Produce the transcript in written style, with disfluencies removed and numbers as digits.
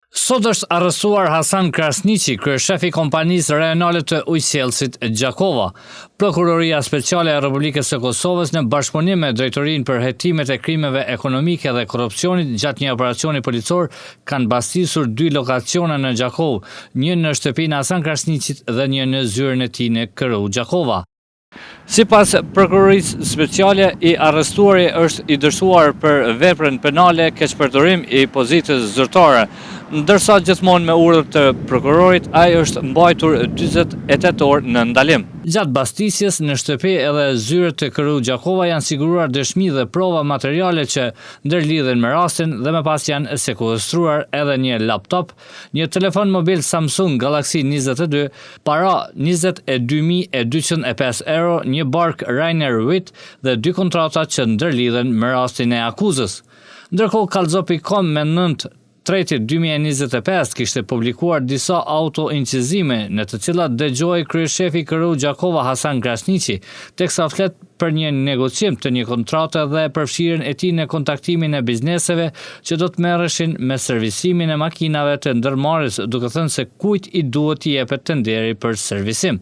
Sot është arrestuar Hasan Krasniqi, kryeshefi i kompanisë rajonale të ujësjellësit Gjakova. Prokuroria Speciale e Republikës së Kosovës në bashkëpunim me Drejtorinë për hetimet e krimeve ekonomike dhe korrupsionit gjatë një operacioni policor kanë bastisur 2 lokacione në Gjakovë, një në shtëpinë e Hasan Krasniqit dhe një në zyrën e tij në KRU Gjakova. Sipas prokurorisë speciale, i arrestuari është i dështuar për veprën penale keqpërdorim i pozitës zyrtare, ndërsa gjithmonë me urdhër të prokurorit ai është mbajtur 48 orë në ndalim. Gjatë bastisjes në shtëpi edhe zyrët të KRU Gjakova janë siguruar dëshmi dhe prova materiale që ndërlidhen me rastin dhe më pas janë sekuestruar edhe një laptop, një telefon mobil Samsung Galaxy 22, para 22.205 euro, një bark Rainer Witt dhe 2 kontrata që ndërlidhen me rastin e akuzës. Ndërkohë Kallzo.com me 9/3/2025 kishte publikuar disa auto-incizime në të cilat dëgjoi kryeshefi KRU Gjakova Hasan Krasniqi, teksa flet për një negocim të një kontrate dhe përfshirjen e tij në kontaktimin e bizneseve që do të merreshin me servisimin e makinave të ndërmarrjes, duke thënë se kujt i duhet t'i jepet tenderi për servisim.